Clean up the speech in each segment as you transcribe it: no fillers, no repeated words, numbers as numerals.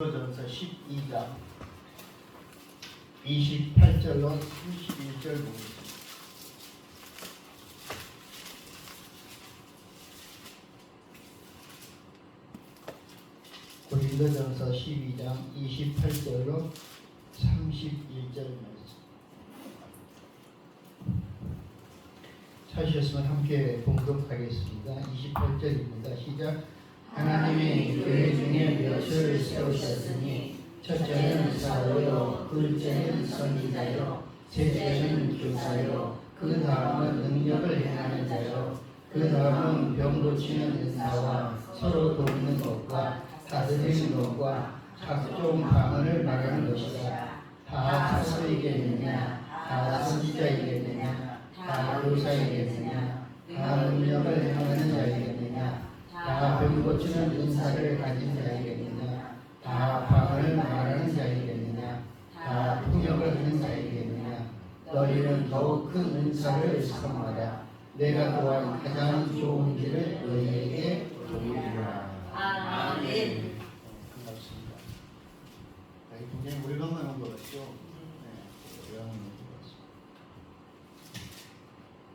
고린도전서 12장 28절로 31절 보겠습니다. 고린도전서 12장 28절로 31절 말씀. 찾으셨으면 함께 봉독하겠습니다. 28절입니다. 시작. 하나님이 교회 중에 몇을 세우셨으니 첫째는 사도요, 둘째는 선지자요, 셋째는 교사요, 그 다음은 능력을 행하는 자요, 그 다음은 병 고치는 은사와 서로 돕는 것과 다스리는 것과 각종 방언을 말하는 것이다. 다 사도이겠느냐, 다 선지자이겠느냐, 다 교사이겠느냐, 다 능력을 행하는 자이겠느냐, 다 병 고치는 은사를 가진 자이겠느냐, 다 방언을 말하는 자이겠느냐, 다 통역을 하는 자이겠느냐. 너희는 더욱 큰 은사를 사모하라. 내가 또한 가장 좋은 길을 너희에게 보이리라. 아멘. 반갑습니다. 굉장히 오래간만에 온 것 같죠? 네, 오래간만에 온 것 같습니다.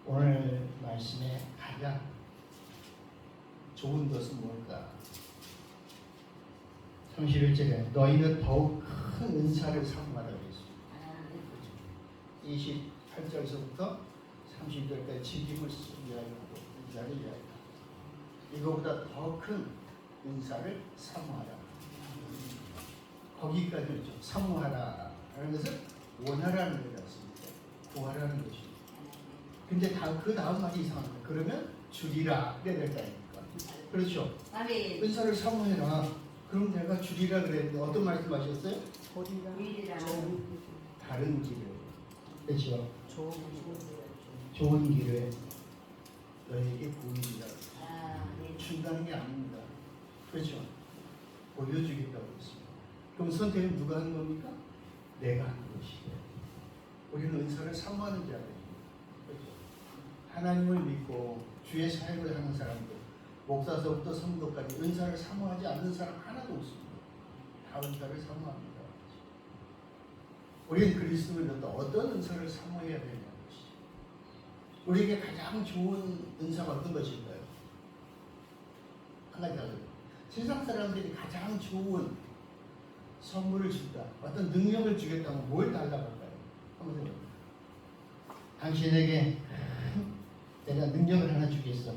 오늘 말씀에 가장 좋은 것은 뭘까? 31절에 너희는 더욱 큰 은사를 사모하라 그랬습니다. 28절에서부터 30절까지 책임을 이야기하고 은사를 이야기하고 이거보다 더 큰 은사를 사모하라. 거기까지는 좀 사모하라 하는 것은 원하라는 것이었습니다. 구하라는 것입니다. 근데 그 다음 말이 이상합니다. 그러면 주리라 그래야 될 거 아닙니까? 그렇죠? 아멘. 은사를 사모해라. 그럼 내가 주리라 그랬는데 어떤 말씀하셨어요? 주리라. 다른 길을, 그렇죠? 좋은 길을 너에게 보이리라. 준다는 게 아닙니다. 그렇죠? 보여주겠다고 했습니다. 그럼 선택은 누가 하는 겁니까? 내가 하는 것이죠. 우리는 은사를 사모하는 자들입니다. 그렇죠? 하나님을 믿고 주의 사역을 하는 사람들, 목사서부터 성도까지 은사를 사모하지 않는 사람 하나도 없습니다. 다 은사를 사모합니다. 우리는 그리스도인으로서 어떤 은사를 사모해야 되냐는 것이죠. 우리에게 가장 좋은 은사가 어떤 것일까요? 한 가지 더. 세상 사람들이 가장 좋은 선물을 준다, 어떤 능력을 주겠다면 뭘 달라고 할까요? 한번 생각해 보세요. 당신에게 내가 능력을 하나 주겠어.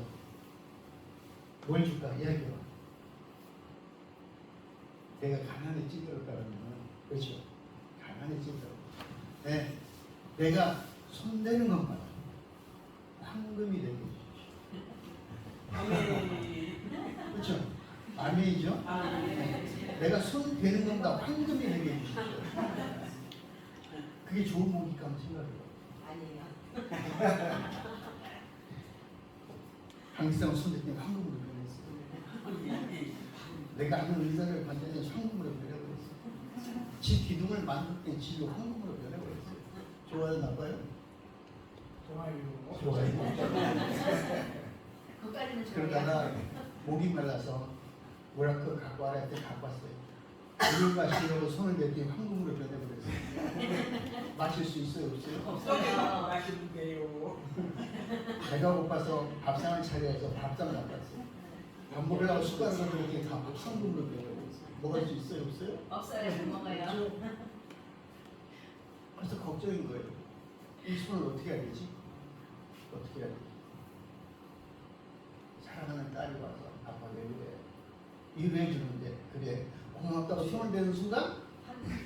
뭘 줄까? 이야기해봐. 내가 가난에 찌들었다면, 그렇죠? 가난에 찌들어. 네, 내가 손대는 것마다 황금이 되게 해주십시오. 그렇죠? 아멘이죠? 네. 내가 손 대는 것마다 황금이 되게 해주십시오. 그게 좋은 목일까 한번 생각해요. 아니에요. 항상 손 댈 때 황금으로 변했어요. 내가 하는 의사를 받을 때 황금으로 변해버렸어요. 지 기둥을 만들 때 지도 황금으로 변해버렸어요. 좋아요, 나빠요? 좋아요. 그까지는 좋아요. 그러다가 목이 말라서 뭐라고 갖고 와라 했더니 갖고 왔어요. 물을 마시려고 손을 댈 때 황금으로 변해버렸어요. 마실 수 있어요, 없어요? 없어요. 마시면 돼요. 배가 고파서 밥상을 차려서 밥상을 갖고 왔어요. 밥 먹으려고 숟가락을 들었더니 다 황금으로 변해버렸어요. 먹을 수 있어요, 없어요? 없어요. 못 먹어요. 그래서 걱정인 거예요. 이 손을 어떻게 해야 되지? 어떻게 해야 되지? 사랑하는 딸이 와서 아빠 왜 그래? 위로해 주는데 그래 고맙다고 손을 대는 순간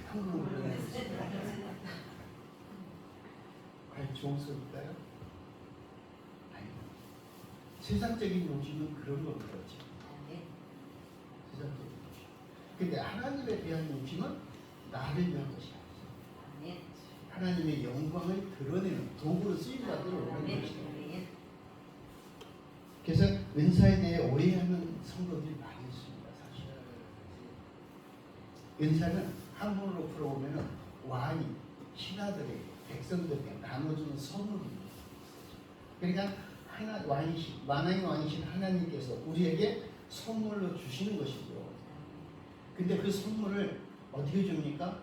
황금으로 변했어요. 과연 좋은 소리일까요? 아니요. 세상적인 욕심은 그런 겁니다. 네. 세상적인 욕심. 근데 하나님에 대한 욕심은 나를 위한 것이 아니죠. 네. 하나님의 영광을 드러내는 도구로 쓰임받으러 오는 것이죠. 그래서 은사에 대해 오해하는 성도들이 많이 있습니다. 사실 은사는 한문으로 풀어보면 왕이 신하들에게 백성들에게 나눠주는 선물입니다. 그러니까 만왕의 왕이신 하나님께서 우리에게 선물로 주시는 것이죠. 근데 그 선물을 어떻게 줍니까?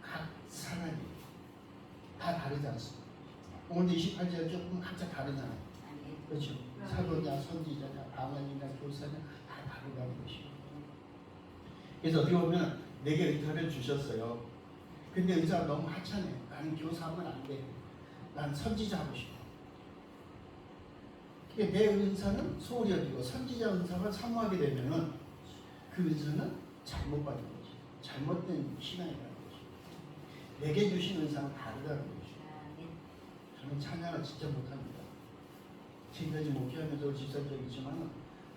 각 사람이 다 다르지 않습니까? 오늘 28절 조금 각자 다르잖아요. 아멘. 그렇죠? 사도냐, 선지자냐, 방언이냐, 교사냐 다 다르다는 것이죠. 그래서 어떻게 보면 내게 의사를 주셨어요. 근데 의사가 너무 하찮아요. 나는 교사하면 안 돼. 난 선지자 하고 싶어. 그러니까 내 은사는 소홀히 여기고 선지자 은사가 사모하게 되면은 그 은사는 잘못 받은 거지. 잘못된 신앙이라는 거지. 내게 주신 은사는 다르다는 거지. 아멘. 저는 찬양을 진짜 못합니다. 지금까지 목회하면서 집사적이지만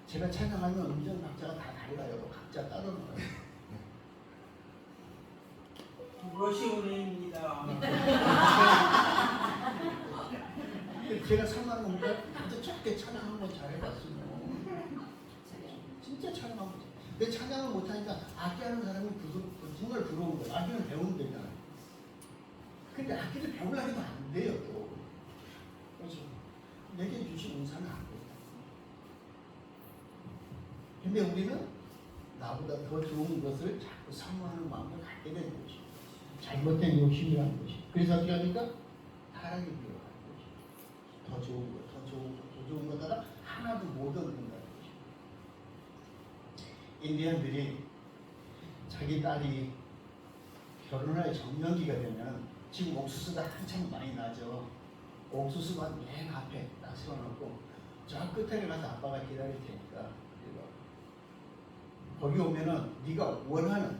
제가 찬양하면 음정 박자가 다 달라요. 각자 따로 나와요. 그것이 은혜입니다. 제가 상관없는데 진짜 적게 찬양한 거 잘해봤어요. 진짜 찬양한 거죠. 근데 찬양을 못하니까 악기하는 사람이 정말 부러운 거예요. 악기는 배우면 되잖아요. 근데 악기를 배우려 해도 안 돼요. 또. 그렇죠. 내게 주신 은사는 안 돼요. 근데 우리는 나보다 더 좋은 것을 자꾸 사모하는 마음을 갖게 되는 것이죠. 잘못된 욕심이라는 것이. 그래서 어떻게 합니까? 타락이 필요한 것이. 더 좋은 것, 더 좋은 것, 더 좋은 것다가 하나도 못 얻는다는 것이. 인디언들이 자기 딸이 결혼할 정년기가 되면 지금 옥수수가 한참 많이 나죠. 옥수수가 맨 앞에 딱 세워놓고 저 끝에 가서 아빠가 기다릴 테니까 거기 오면은 네가 원하는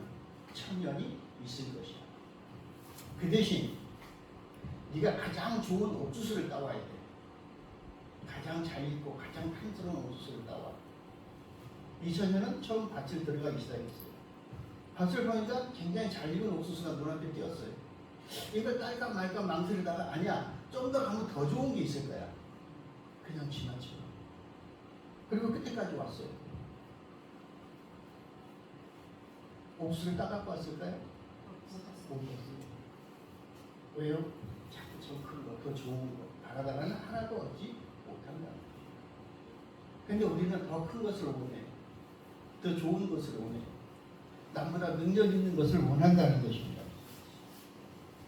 천년이 있을 것이야. 그 대신 네가 가장 좋은 옥수수를 따와야 돼. 가장 잘 익고 가장 탐스러운 옥수수를 따와. 2000년은 처음 밭을 들어가기 시작했어요. 밭을 보니까 굉장히 잘 익은 옥수수가 눈앞에 띄었어요. 이걸 딸까 말까 망설이다가 아니야. 좀 더 가면 더 좋은 게 있을 거야. 그냥 지나쳐. 그리고 끝에까지 왔어요. 옥수수를 따갖고 왔을까요? 못 봤어요. 왜요? 자꾸 저 큰 거, 더 좋은 거 바라다가는 하나도 얻지 못한다. 근데 우리는 더 큰 것을 원해. 더 좋은 것을 원해. 남보다 능력 있는 것을 원한다는 것입니다.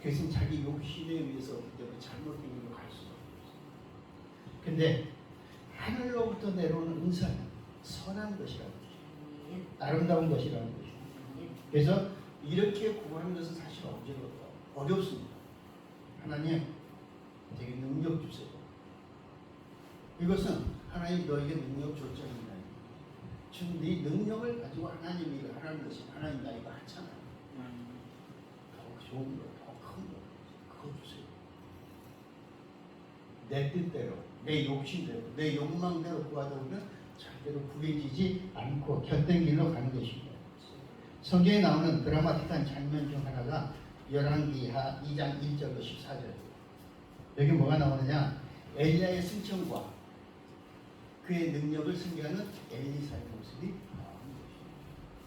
그것은 자기 욕심에 의해서 어떻기 때문에 잘못된 길로 갈 수가 없어요. 근데 하늘로부터 내려오는 은사는 선한 것이라는 것이죠. 아름다운 것이라는 것이죠. 그래서 이렇게 구하는 것은 사실 어렵습니다. 하나님, 되게 능력 주세요. 이것은 하나님 너에게 능력 줬잖아요. 지금 네 능력을 가지고 하나님이 일을 하라는 것이 하나님 나 이거 하잖아요. 더 좋은 거, 더 큰 거, 그거 주세요. 내 뜻대로, 내 욕심대로, 내 욕망대로 구하다 보면 절대로 구해지지 않고 곁된 길로 가는 것입니다. 성경에 나오는 드라마틱한 장면 중 하나가 열왕기하 2장 1절로 14절이에요. 여기 뭐가 나오느냐? 엘리야의 승천과 그의 능력을 승계하는 엘리사의 모습이 나오는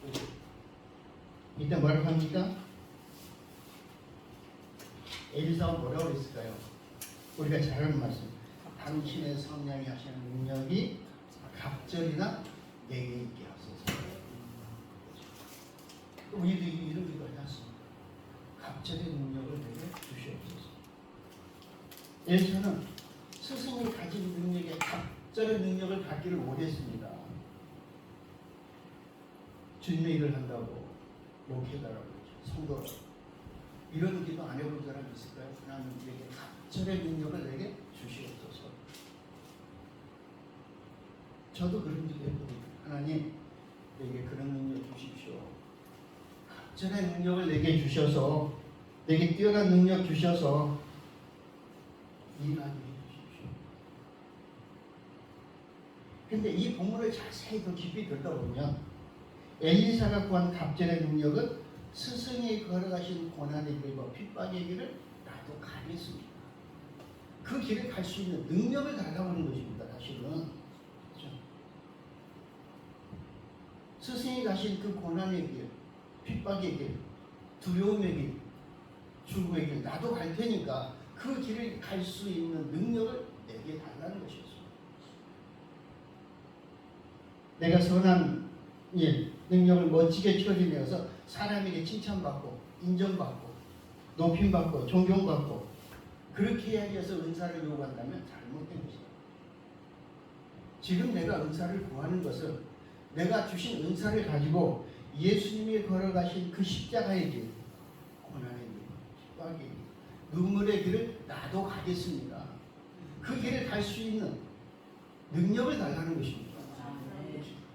것입니다. 이때 뭐라고 합니까? 엘리사가 뭐라고 했을까요? 우리가 잘 아는 말씀. 당신의 성령이 하시는 능력이 갑절이나 내게 있게 하소서. 우리도 이런 기도 하지 않습니까? 갑절의 능력을 내게 주시옵소서. 엘리사는 스승이 가진 능력에 갑절의 능력을 갖기를 원했습니다. 주님의 일을 한다고 욕해달라고 그러죠. 성도라고. 이런 기도 안 해본 사람 있을까요? 하나님 우리에게 갑절의 능력을 내게 주시옵소서. 저도 그런 기도 했거든요. 하나님 내게 그런 능력 주십시오. 갑절의 능력을 내게 주셔서 내게 뛰어난 능력 주셔서 일하게 해주십시오. 근데 이 본문을 자세히 더 깊이 들여다보면 엘리사가 구한 갑절의 능력은 스승이 걸어가신 고난의 길과 핍박의 길을 나도 가겠습니다. 그 길을 갈 수 있는 능력을 달라고 하는 것입니다. 사실은 그렇죠? 스승이 가신 그 고난의 길, 핍박의 길, 두려움의 길, 죽음의 길 나도 갈 테니까 그 길을 갈 수 있는 능력을 내게 달라는 것이었습니다. 내가 선한 일, 능력을 멋지게 처리내어서 사람에게 칭찬받고 인정받고 높임받고 존경받고 그렇게 하기 위해서 은사를 요구한다면 잘못된 것이다. 지금 내가 은사를 구하는 것은 내가 주신 은사를 가지고 예수님이 걸어가신 그 십자가의 길, 고난의 길, 십박의 길, 눈물의 길을 나도 가겠습니다. 그 길을 갈 수 있는 능력을 달라는 것입니다.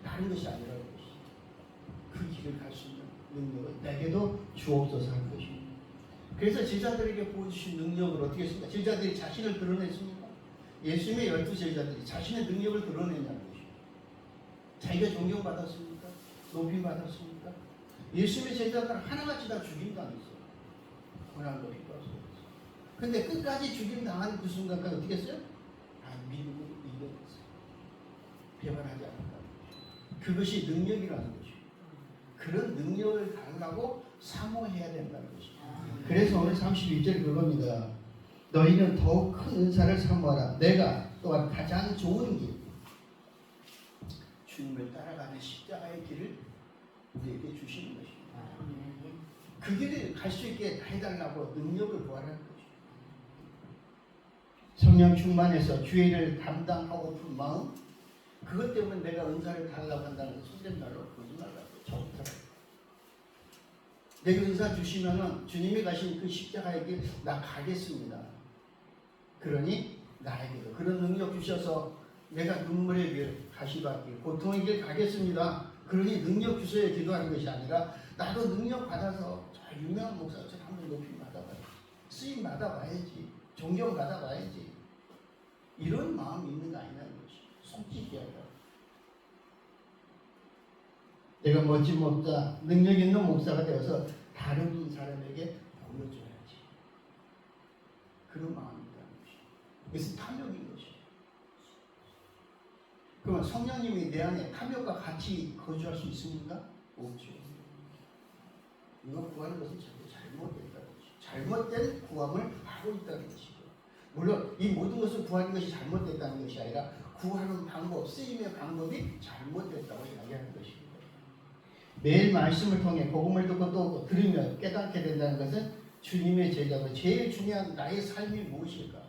다른 것이 아니라는 것입니다. 그 길을 갈 수 있는 능력을 내게도 주옵소서 하는 것입니다. 그래서 제자들에게 보여주신 능력을 어떻게 했습니까? 제자들이 자신을 드러냈습니까? 예수님의 12 제자들이 자신의 능력을 드러내냐는 것입니다. 자기가 존경받았습니까? 높임받았습니까? 예수님의 제자들은 하나같이 다 죽임당했어요. 고난도 힘들었어요. 근데 끝까지 죽임당하는 그 순간까지 어떻게 했어요? 믿음으로 이겨냈어요. 배반하지 않았다. 그것이 능력이라는 것이고 그런 능력을 달라고 사모해야 된다는 것입니다. 그래서 오늘 32절 그겁니다. 너희는 더욱 큰 은사를 사모하라. 내가 또한 가장 좋은 길, 주님을 따라가는 십자가의 길을 우리에게 주시는 것입니다. 그 길을 갈 수 있게 해달라고 능력을 구하라는 거죠. 성령 충만해서 주의 일을 감당하고픈 마음, 그것 때문에 내가 은사를 달라고 한다는 손댄 말로 거짓말하고 저부터 내가 은사 주시면은 주님이 가신 그 십자가의 길 나 가겠습니다. 그러니 나에게도 그런 능력 주셔서 내가 눈물의 길, 가시밭 길, 고통의 길 가겠습니다. 그러니 능력 주셔야 기도하는 것이 아니라 나도 능력 받아서 저 유명한 목사처럼 한번 높임 받아봐야지, 쓰임 받아봐야지, 존경 받아봐야지, 이런 마음이 있는 거 아니냐는 것이 솔직히 하다. 내가 멋진 목사, 능력 있는 목사가 되어서 다른 사람에게 보여줘야지. 그런 마음이라는 것이. 그것은 탐욕인 것이죠. 그러면 성령님이 내 안에 탐욕과 같이 거주할 수 있습니까? 없죠. 이거 구하는 것은 잘못됐다는 것이죠. 잘못된 구함을 하고 있다는 것이죠. 물론 이 모든 것을 구하는 것이 잘못됐다는 것이 아니라 구하는 방법, 쓰임의 방법이 잘못됐다고 이야기하는 것입니다. 매일 말씀을 통해 복음을 듣고 또 들으며 깨닫게 된다는 것은 주님의 제자로 제일 중요한 나의 삶이 무엇일까?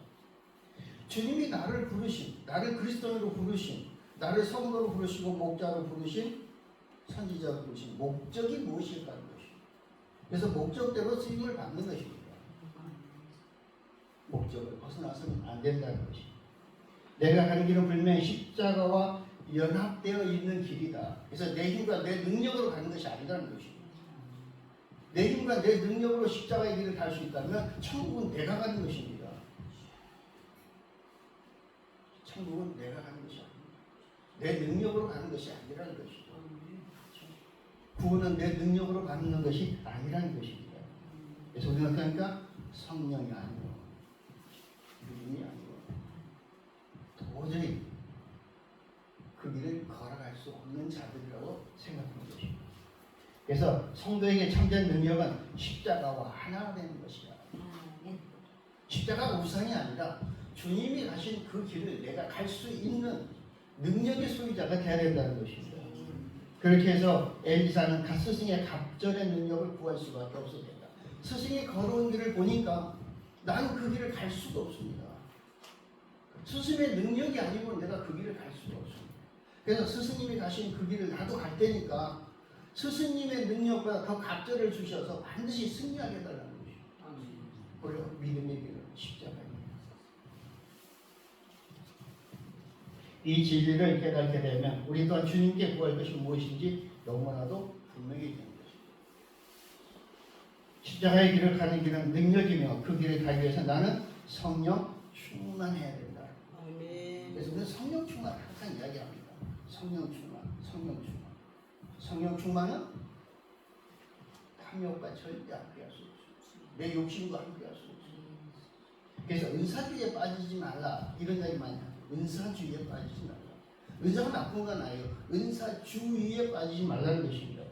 주님이 나를 부르신, 나를 그리스도인으로 부르신, 나를 성도로 부르시고 목자로 부르신, 선지자로 부르신 목적이 무엇일까 하는 것입니다. 그래서 목적대로 쓰임을 받는 것입니다. 목적을 벗어나서는 안 된다는 것입니다. 내가 가는 길은 분명히 십자가와 연합되어 있는 길이다. 그래서 내 힘과 내 능력으로 가는 것이 아니라는 것입니다. 내 힘과 내 능력으로 십자가의 길을 갈 수 있다면 천국은 내가 가는 것입니다. 천국은 내가 가는 것이 아닙니다. 내 능력으로 가는 것이 아니라는 것이죠. 구원은 내 능력으로 받는 것이 아니라는 것입니다. 그래서 우리는 그러니까 성령이 아니고 믿음이 아니고 도저히 그 길을 걸어갈 수 없는 자들이라고 생각하는 것입니다. 그래서 성도에게 참된 능력은 십자가와 하나가 되는 것이다. 십자가가 우상이 아니라 주님이 가신 그 길을 내가 갈 수 있는 능력의 소유자가 되어야 된다는 것입니다. 그렇게 해서 엘리사는 스승의 갑절의 능력을 구할 수밖에 없었다. 스승이 걸어온 길을 보니까 나는 그 길을 갈 수가 없습니다. 스승의 능력이 아니고 내가 그 길을 갈 수가 없습니다. 그래서 스승님이 가신 그 길을 나도 갈 테니까 스승님의 능력보다 더 갑절을 주셔서 반드시 승리하게 해달라는 것이죠. 그리고 믿음의 길은 십자가입니다. 이 진리를 깨닫게 되면 우리 또한 주님께 구할 것이 무엇인지 너무나도 분명히 되는 것입니다. 십자가의 길을 가는 길은 능력이며 그 길을 가기 위해서 나는 성령 충만해야 된다. 그래서 우리는 성령 충만을 항상 이야기합니다. 성령 충만, 성령 충만. 성령 충만은 탐욕과 절대 함께할 수 없습니다. 내 욕심과 함께할 수 없습니다. 그래서 은사주의에 빠지지 말라 이런 이야기 많이 하죠. 은사주의에 빠지지 말라. 은사가 나쁜 건 아니에요. 은사주의에 빠지지 말라는 것입니다.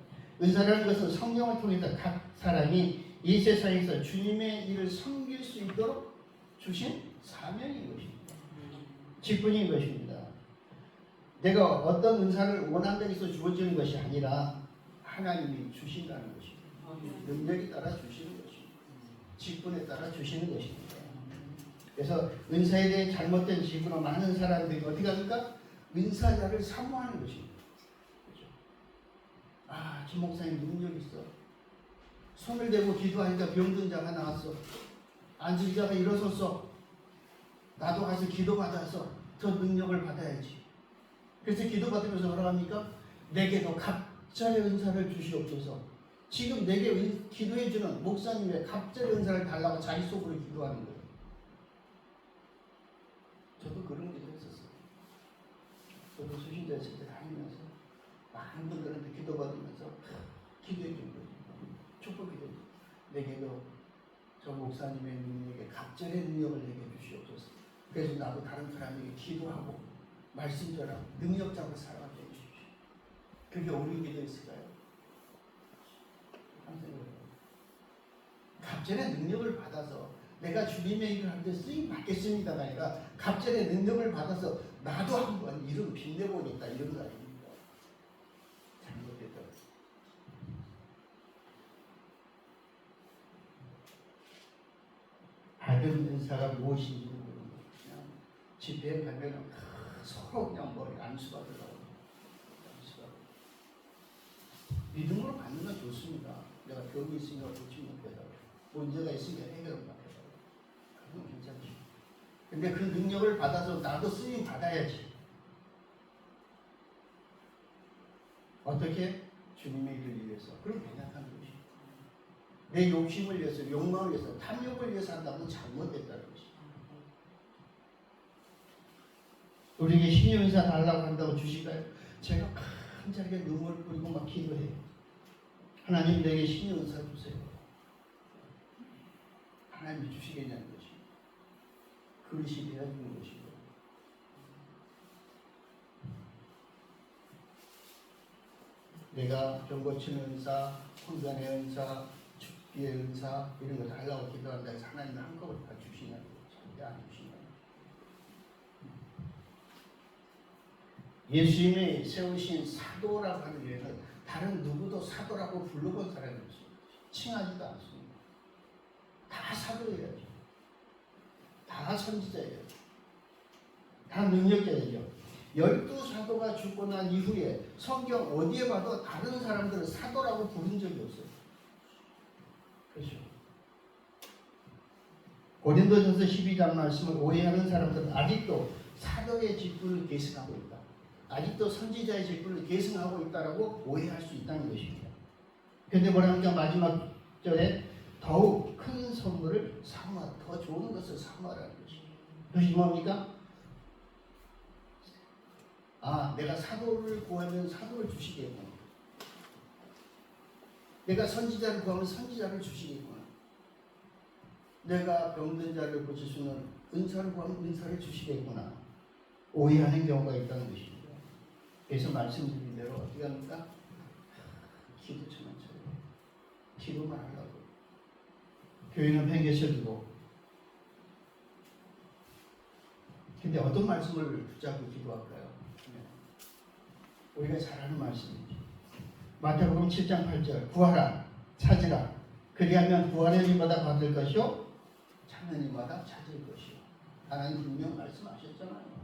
은사라는 것은 성령을 통해서 각 사람이 이 세상에서 주님의 일을 섬길 수 있도록 주신 사명인 것입니다. 직분인 것입니다. 내가 어떤 은사를 원한다고 해서 주어지는 것이 아니라 하나님이 주신다는 것입니다. 능력에 따라 주시는 것입니다. 직분에 따라 주시는 것입니다. 그래서 은사에 대해 잘못된 지구로 많은 사람들이 어떻게 합니까? 은사자를 사모하는 것입니다. 그렇죠? 아, 김 목사님 능력 있어. 손을 대고 기도하니까 병든 자가 나왔어. 앉은 자가 일어섰어. 나도 가서 기도받아서 더 능력을 받아야지. 그래서 기도받으면서 뭐라 합니까? 내게도 갑절의 은사를 주시옵소서. 지금 내게 기도해주는 목사님의 갑절의 은사를 달라고 자기 속으로 기도하는 거예요. 저도 그런 기도 했었어요. 저도 수신자 있을 때 다니면서 많은 분들한테 기도받으면서 기도해 준 거예요. 축복 기도. 내게도 저 목사님의 능력에 갑절의 능력을 내게 주시옵소서. 그래서 나도 다른 사람에게 기도하고 말씀 전하고 능력자로 살아가게 해주십시오. 그게 우리 기도였을까요? 항상 그래요. 갑절의 능력을 받아서 내가 주님의 일을 하는데 쓰임 받겠습니다가 아니라 갑절의 능력을 받아서 나도 한번 이름 빛내보겠다 이런 거 아닙니까? 잘못됐다. 받은 은사가 무엇인지 모르는 거. 그냥 집회에 가면 서로 그냥 머리 안수받으려고. 믿음으로 받는 건 좋습니다. 내가 병이 있으니까 고치 못해달라고. 문제가 있으니까 해결 못해달라고. 그건 괜찮지. 근데 그 능력을 받아서 나도 쓰임 받아야지. 어떻게? 주님의 일을 위해서. 그럼 괜찮다는 것이. 내 욕심을 위해서, 욕망을 위해서, 탐욕을 위해서 한다면 잘못됐다는 것이. 우리에게 신의 은사 달라고 한다고 주실까요? 제가 간절하게 눈물 뿌리고 막 기도해요. 하나님 내게 신의 은사 주세요. 하나님이 주시겠냐는 것이. 그릇이 되어지는 것이고. 내가 병 고치는 은사, 혼전의 은사, 죽기의 은사 이런 거 달라고 기도한다 해서 하나님이 한꺼번에 다 주시냐는 거죠. 절대 안 주시냐는 거죠. 예수님이 세우신 사도라고 하는 예는 다른 누구도 사도라고 불러본 사람이 없어요. 칭하지도 않습니다. 다 사도예요. 다 선지자예요. 다 능력자예요. 12사도가 죽고 난 이후에 성경 어디에 봐도 다른 사람들을 사도라고 부른 적이 없어요. 그렇죠. 고린도전서 12장 말씀을 오해하는 사람들은 아직도 사도의 직분을 계승하고 있다. 아직도 선지자의 직분을 계승하고 있다라고 오해할 수 있다는 것입니다. 그런데 뭐라니까 마지막 절에 더욱 큰 선물을 사모하, 더 좋은 것을 사모하라는 것입니다. 그것이 뭡니까? 아, 내가 사도를 구하면 사도를 주시겠구나. 내가 선지자를 구하면 선지자를 주시겠구나. 내가 병든 자를 고칠 수 있는 은사를 구하면 은사를 주시겠구나. 오해하는 경우가 있다는 것입니다. 그래서 말씀드린 대로 어떻게 합니까? 기도처만 쳐요. 기도만 하려고. 교회는 팽개쳐주고. 근데 어떤 말씀을 붙잡고 기도할까요? 우리가 잘 아는 말씀이죠. 마태복음 7장 8절 구하라 찾으라 그리하면 구하는 이마다 받을 것이요 찾는 이마다 찾을 것이요. 하나님 분명 말씀하셨잖아요.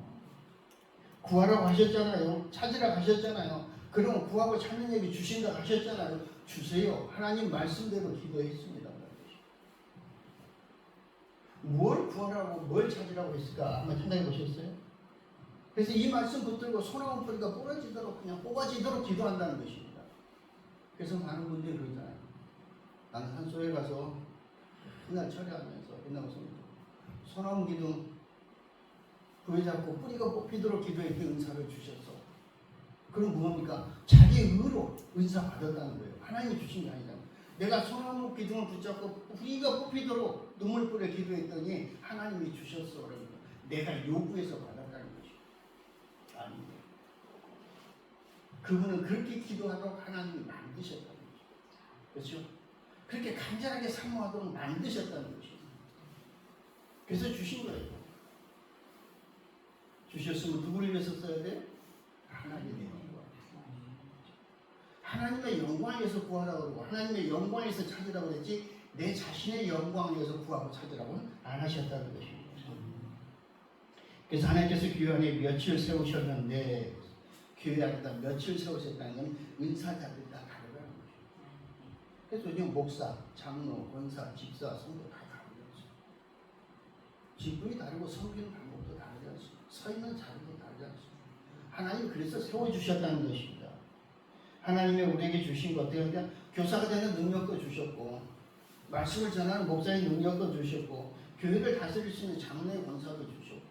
구하라고 하셨잖아요. 찾으라고 하셨잖아요. 그럼 구하고 찾는 얘기 주신다고 하셨잖아요. 주세요. 하나님 말씀대로 기도했습니다. 뭘 구하라고 뭘 찾으라고 했을까? 한번 생각해 보셨어요? 그래서 이 말씀 붙들고 소나무 뿌리가 부러지도록 그냥 뽑아지도록 기도한다는 것입니다. 그래서 많은 분들이 그러잖아요. 나는 산소에 가서 그날 철회하면서 옛날 무슨 소나무 기둥 부여잡고 뿌리가 뽑히도록 기도했더니 은사를 주셨어. 그럼 뭡니까? 자기 의로 은사 받았다는 거예요. 하나님이 주신 게 아니다. 내가 소나무 기둥을 붙잡고 뿌리가 뽑히도록 눈물 뿌려 기도했더니 하나님이 주셨어. 그러니까 내가 요구해서 받았다는 것이 아닙니다. 그분은 그렇게 기도하도록 하나님이 만드셨다는 거죠. 그렇죠? 그렇게 간절하게 사모하도록 만드셨다는 것입니다. 그래서 주신 거예요. 주셨으면 누구를 위해서 써야 돼요? 하나님의 영광. 하나님의 영광에서 구하라고 그러고 하나님의 영광에서 찾으라고 그랬지 내 자신의 영광에서 구하고 찾으라고는 안 하셨다는 것입니다. 그래서 하나님께서 교회 안에 며칠 세우셨는데 교회 안에다 며칠 세우셨다는 건 은사자들이 다 다르다는 거죠. 그래서 요즘 목사, 장로, 권사, 집사, 성도 다 다르죠. 직분이 다르고 섬기는 방법도 다르지 않습니까? 서 있는 자리도 다르지 않습니까? 하나님 그래서 세워주셨다는 것입니다. 하나님이 우리에게 주신 것 어떻게 하냐? 교사가 되는 능력도 주셨고 말씀을 전하는 목사의 능력도 주셨고 교회를 다스릴 수 있는 장로의 권사도 주셨고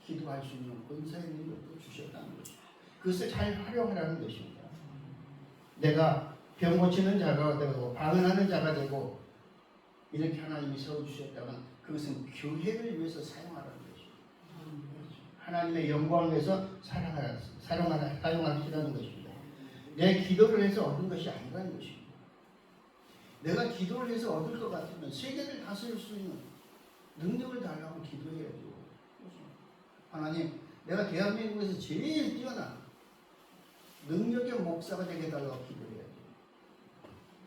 기도할 수 있는 권사의 능력도 주셨다는 것입니다. 그것을 잘 활용하라는 것입니다. 내가 병 고치는 자가 되고 방언하는 자가 되고 이렇게 하나님이 세워주셨다면 그것은 교회를 위해서 사용하라는 것입니다. 하나님의 영광을 위해서 사용하시라는 것입니다. 내 기도를 해서 얻은 것이 아니라는 것입니다. 내가 기도를 해서 얻을 것 같으면 세계를 다스릴 수 있는 능력을 달라고 기도해야죠. 하나님, 내가 대한민국에서 제일 뛰어난 능력의 목사가 되게 해달라고 기도해야죠.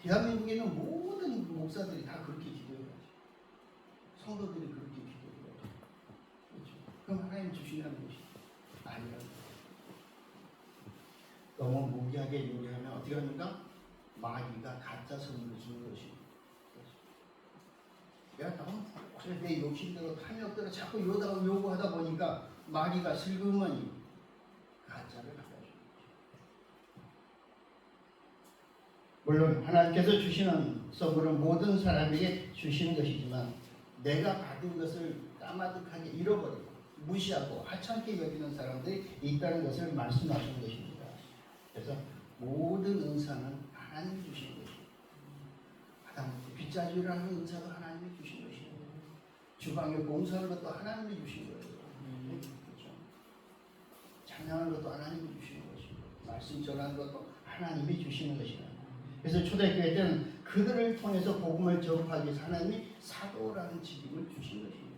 대한민국에 있는 모든 목사들이 다 그렇게 기도해야죠. 성도들이 그렇게 기도해야죠. 그렇죠? 그럼 하나님 주시라는 것이 아니라는 거예요. 너무 무기하게 요리하면 어떻게 합니까? 마귀가 가짜 선물을 주는 것입니다. 내가 너무 내 욕심대로 탐욕대로 자꾸 요구하다 보니까 마귀가 슬그머니 가짜를 갖다 줍니다. 물론 하나님께서 주시는 선물은 모든 사람에게 주시는 것이지만 내가 받은 것을 까마득하게 잃어버리고 무시하고 하찮게 여기는 사람들이 있다는 것을 말씀하시는 것입니다. 그래서 모든 은사는 하나님이 주신 것이고 하다못해 빗자루를 하는 은사도 하나님이 주신 것이고 주방에 봉사하는 것도 하나님이 주신 거예요. 그렇죠? 찬양하는 것도 하나님이 주시는 것이고 말씀 전하는 것도 하나님이 주시는 것이다. 그래서 초대교회 때는 그들을 통해서 복음을 전파하기 위해서 하나님이 사도라는 직임을 주신 것입니다.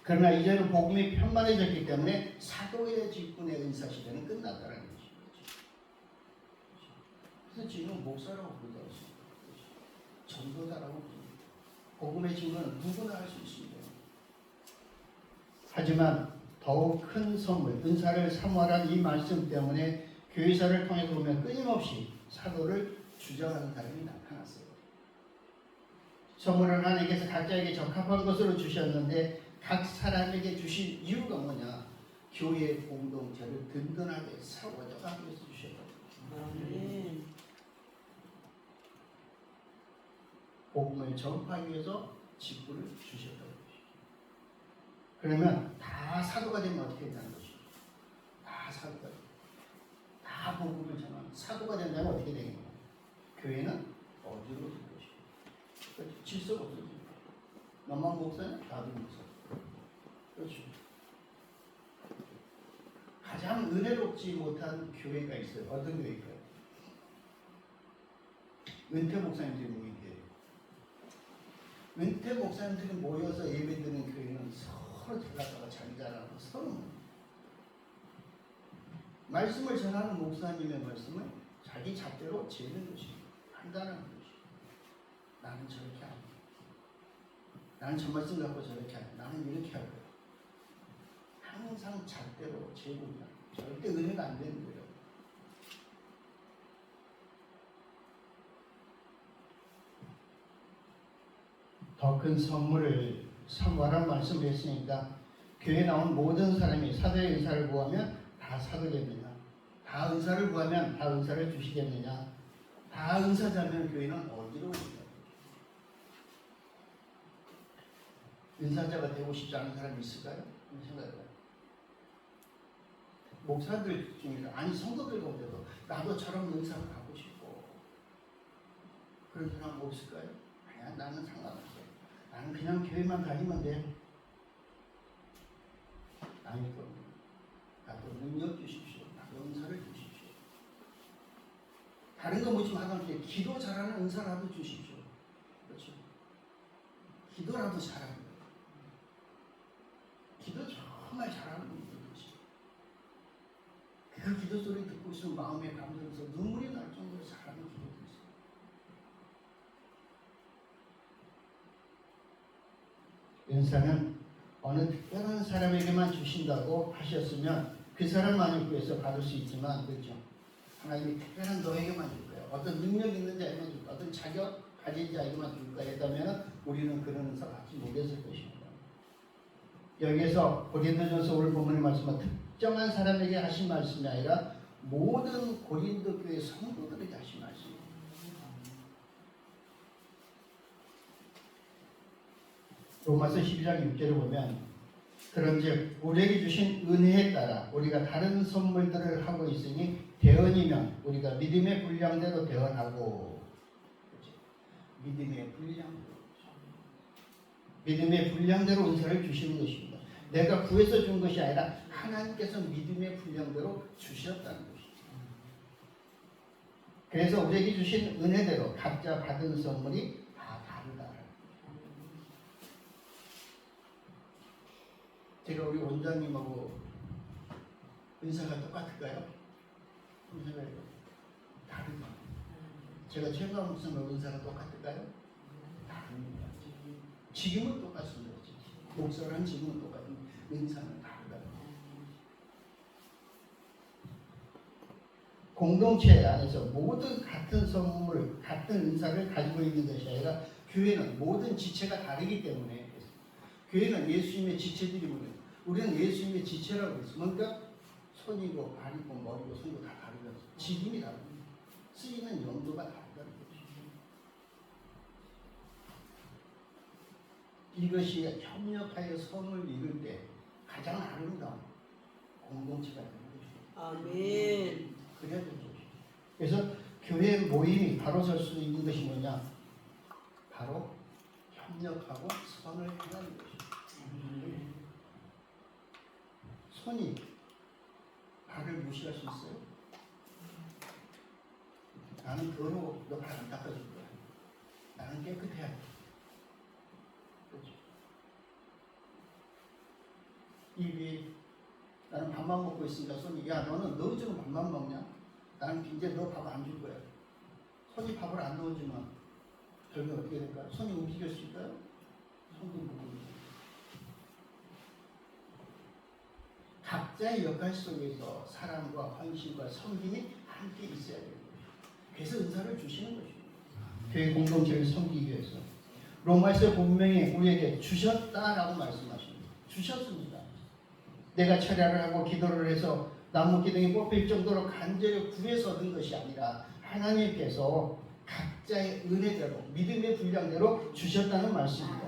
그러나 이제는 복음이 편만해졌기 때문에 사도의 직분의 은사 시대는 끝났다는 것입니다. 그래서 지금 목사라고 부르지 않습니다. 전도자라고 부릅니다. 복음의 직분은 누구나 할 수 있습니다. 하지만 더욱 큰 선물, 은사를 사모하라는 이 말씀 때문에 교회사를 통해서 보면 끊임없이 사도를 주장하는 사람이 나타났어요. 선물은 하나님께서 각자에게 적합한 것으로 주셨는데 각 사람에게 주신 이유가 뭐냐? 교회 공동체를 든든하게 세워져가기 위해서 주셨다. 복음을 전파하기 위해서 직분을 주셨다고. 그러면 다 사도가 되면 어떻게 된다는 것이죠? 다 사도가 됩니다. 다 복음을 전하는 사도가 된다면 어떻게 되겠냐? 교회는 어디로 될 것이고 질서가 없어집니다. 너만 목사냐? 나도 목사. 그렇죠. 가장 은혜롭지 못한 교회가 있어요. 어떤 교회일까요? 은퇴 목사님들이 모인 교회. 은퇴 목사님들이 모여서 예배드리는 교회는 서로 잘났다가 자기 자랑하고 서로 말씀을 전하는 목사님의 말씀을 자기 잣대로 재는 것입니다. 판단하는 것입니다. 나는 저렇게 안 해. 나는 저 말씀 갖고 저렇게 안 해. 나는 이렇게 할 거야. 항상 잣대로 재고 있다. 절대 은혜가 안 되는 거예요. 더 큰 선물을 사모하라는 말씀을 했으니까 교회에 나온 모든 사람이 사도의 은사를 구하면 다 사도겠느냐? 다 은사를 구하면 다 은사를 주시겠느냐? 다 은사자면 교회는 어디로 오냐? 은사자가 되고 싶지 않은 사람이 있을까요? 생각해봐요. 목사들 중에서 아니 성도들 가운데도 나도 저런 은사를 갖고 싶고 그런 사람 없을까요? 아니야 나는 상관없어. 나는 그냥 교회만 다니면 돼. 아니고 나도 능력 주십시오. 나도 은사를 주십시오. 다른 거 묻지 마당께 기도 잘하는 은사라도 주십시오. 그렇죠? 기도라도 잘하는 거예요. 기도 정말 잘하는 분들 계시죠. 그 기도 소리 듣고 있으면 마음에 감동해서 눈물이 날 정도로 사랑을 주고 있어요. 은사는 어느 특별한 사람에게만 주신다고 하셨으면 그 사람만을 위해서 받을 수 있지만, 그렇죠? 하나님이 특별한 너에게만 줄 거예요. 어떤 능력 있는 자에게만 줄 거예요. 어떤 자격 가진 자에게만 줄 거예요. 했다면 우리는 그런 은사 받지 못했을 것입니다. 여기에서 고린도전서 오늘 본문의 말씀은 특정한 사람에게 하신 말씀이 아니라 모든 고린도 교회 성도들에게 하신 말씀입니다. 로마서 12장 6절을 보면 그런즉 우리에게 주신 은혜에 따라 우리가 다른 선물들을 하고 있으니 대언이면 우리가 믿음의 분량대로 대언하고, 믿음의 분량대로 은사를 주시는 것입니다. 내가 구해서 준 것이 아니라 하나님께서 믿음의 분량대로 주셨다는 것입니다. 그래서 우리에게 주신 은혜대로 각자 받은 선물이 다 다르다. 제가 우리 원장님하고 은사가 똑같을까요? 은사가 다릅니다. 제가 최강 목사님하고 은사가 똑같을까요? 다릅니다. 지금은 똑같습니다. 목사랑 지금은 똑같은데 은사는 다르다. 공동체 안에서 모든 같은 선물, 같은 은사를 가지고 있는 것이 아니라 교회는 모든 지체가 다르기 때문에, 교회는 예수님의 지체들이거든요. 우리는 예수님의 지체라고 했어요. 그러니까 손이고 발이고 머리고 손이고 다 다르다. 직임이 다릅니다. 쓰이는 용도가 다르다는 거죠. 이것이 협력하여 성을 이룰 때 가장 아름다운 공동체가 되는 거죠. 아멘. 그래야 되는 거죠. 그래서 교회 모임이 바로 설 수 있는 것이 뭐냐? 바로 협력하고 선을 행하는 것이죠. 손이 발을 무시할 수 있어요? 나는 더러워. 너 발 안 닦아줄 거야. 나는 깨끗해야 돼. 그렇죠? 입이 나는 밥만 먹고 있으니까 손이 야 너는 넣어주는 밥만 먹냐? 나는 이제 너 밥 안 줄 거야. 손이 밥을 안 넣어주면 결국 어떻게 될까요? 손이 움직일 수 있을까요? 손도 못 움직여요. 각자의 역할 속에서 사랑과 헌신과 섬김이 함께 있어야 돼요. 그래서 은사를 주시는 것입니다. 교회 공동체를 섬기기 위해서. 로마에서 분명히 우리에게 주셨다라고 말씀하십니다. 주셨습니다. 내가 철야를 하고 기도를 해서 나무 기둥이 뽑힐 정도로 간절히 구해서 얻은 것이 아니라 하나님께서 각자의 은혜대로 믿음의 분량대로 주셨다는 말씀입니다.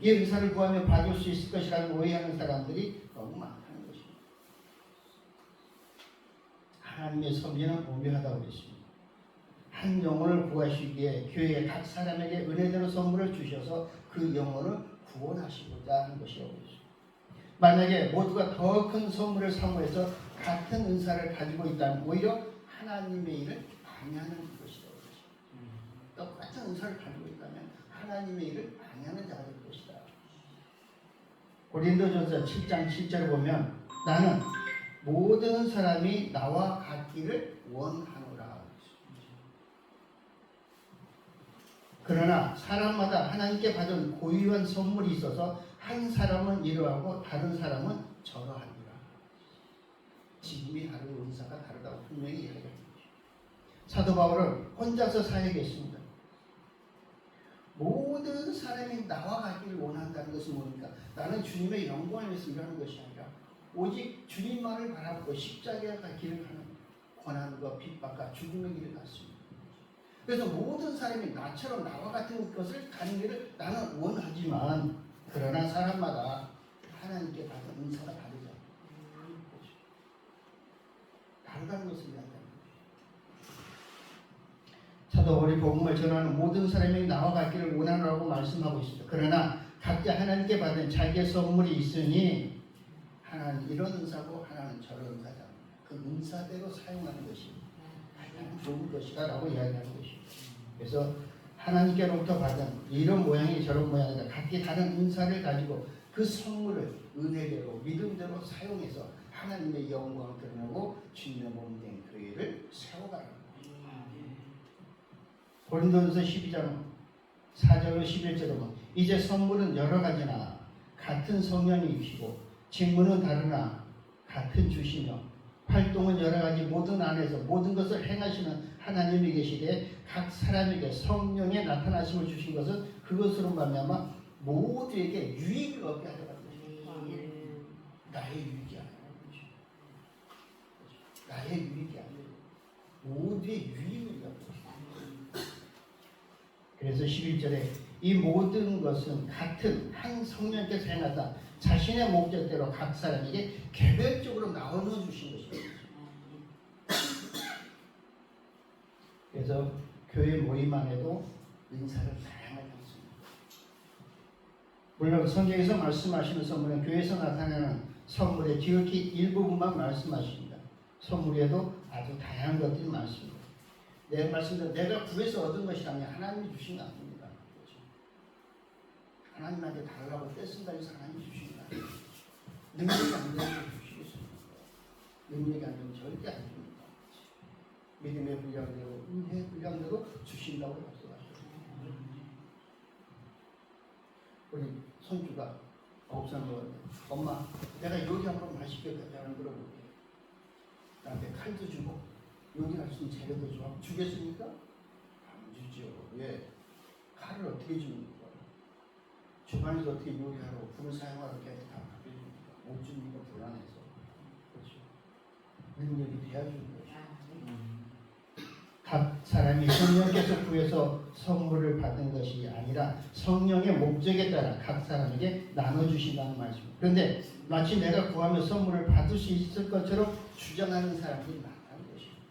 이 은사를 구하며 받을 수 있을 것이라고 오해하는 사람들이 너무 많다는 것입니다. 하나님의 섭리는 오묘하다고 했습니다. 한 영혼을 구하시기에 교회의 각 사람에게 은혜대로 선물을 주셔서 그 영혼을 구원하시고자 하는 것이라고 했습니다. 만약에 모두가 더 큰 선물을 사모해서 같은 은사를 가지고 있다면 오히려 하나님의 일을 방해하는 것이라고 했습니다. 똑같은 은사를 가지고 있다면 하나님의 일을 방해하는 자가 될 것이다. 고린도전서 7장 7절을 보면 나는 모든 사람이 나와 같기를 원하노라. 그러나 사람마다 하나님께 받은 고유한 선물이 있어서 한 사람은 이러하고 다른 사람은 저러하니라. 직임이 다르고 은사가 다르다고 분명히 이야기합니다. 사도 바울은 혼자서 사역했습니다. 모든 사람이 나와 같기를 원한다는 것은 뭡니까? 나는 주님의 영광을 위해서 일하는 것이 아니라 오직 주님만을 바라보고 십자가의 길을 가는 고난과 핍박과 죽음의 길을 갔습니다. 그래서 모든 사람이 나처럼 나와 같은 것을 가는 길을 나는 원하지만 그러나 사람마다 하나님께 받은 은사가 다르죠. 다르다는 것을 이야기합니다. 사도 바울이 복음을 전하는 모든 사람이 나와 같기를 원하노라고 말씀하고 있습니다. 그러나 각자 하나님께 받은 자기의 선물이 있으니 하나는 이런 은사고 하나는 저런 은사다. 그 은사대로 사용하는 것이 가장 좋은 것이다 라고 이야기하는 것입니다. 그래서 하나님께로부터 받은 이런 모양이 저런 모양이다. 각기 다른 은사를 가지고 그 선물을 은혜대로 믿음대로 사용해서 하나님의 영광을 드러내고 주님의 몸된 교회를 세워가는 거예요. 고린도전서 12장 4절로 11절에 보면 이제 선물은 여러 가지나 같은 성령이 주시고 직무는 다르나 같은 주시며 활동은 여러 가지 모든 안에서 모든 것을 행하시는 하나님이 계시되 각 사람에게 성령의 나타나심을 주신 것은 그것으로 말미암아 모두에게 유익을 얻게 하려고 하는 것입니다. 나의 유익이 아니라 나의 유익이 아니라 모두의 유익을 위한 것입니다. 그래서 11절에 이 모든 것은 같은 한 성령께서 행하다 자신의 목적대로 각 사람에게 개별적으로 나눠 주신 것입니다. 그래서 교회 모임 안에도 은사를 다양하게 있습니다. 물론 성경에서 말씀하시는 선물은 교회에서 나타나는 선물의 지극히 일부분만 말씀하십니다. 선물에도 아주 다양한 것들이 많습니다. 내 말씀대로 내가 구해서 얻은 것이라면 하나님이 주신 거 아닙니다. 그렇죠? 하나님한테 달라고 떼쓴다 해서 하나님이 주신 거 아닙니다. 능력이 안 되면 주시겠습니다. 능력이 안 되면 절대 안 줍니다. 믿음의 분량대로 은혜의 분량대로 주신다고 약속하셨습니다. 우리 손주가 목사님한테 엄마 내가 요리 한번 맛있게 하는 물어볼게. 나한테 칼도 주고 요리할 수 있는 재료도 주겠습니까? 안 주죠. 왜? 칼을 어떻게 줍니까? 주방에서 어떻게 요리하고 불을 사용하고 이렇게 다 바꿔줍니까? 못 줍니까? 불안해서. 그렇죠. 능력이 돼야 주는 거죠. 각 사람이 성령께서 구해서 선물을 받은 것이 아니라 성령의 목적에 따라 각 사람에게 나눠주신다는 말씀입니다. 그런데 마치 내가 구하면 선물을 받을 수 있을 것처럼 주장하는 사람들이 많다는 것입니다.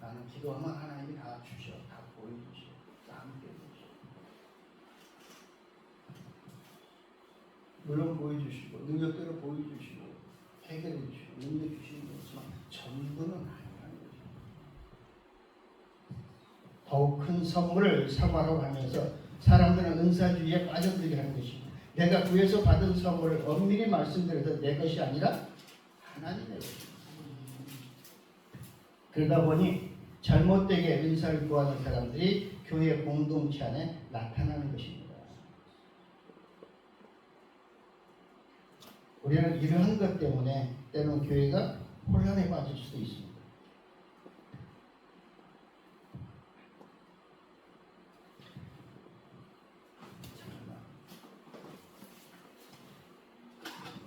나는 기도하면 하나님이 다 주셔, 다 보여주셔, 다 함께 해주셔. 물론 보여주시고 능력대로 보여주시고 해결해 주시고 능력 주시는 거지만 전부는 아니에요. 더욱 큰 선물을 사모하라고 하면서 사람들은 은사주의에 빠져들게 하는 것입니다. 내가 구해서 받은 선물을 엄밀히 말씀드려서 내 것이 아니라 하나님의 것입니다. 그러다 보니 잘못되게 은사를 구하는 사람들이 교회 공동체 안에 나타나는 것입니다. 우리는 이러한 것 때문에 때로는 교회가 혼란에 빠질 수도 있습니다.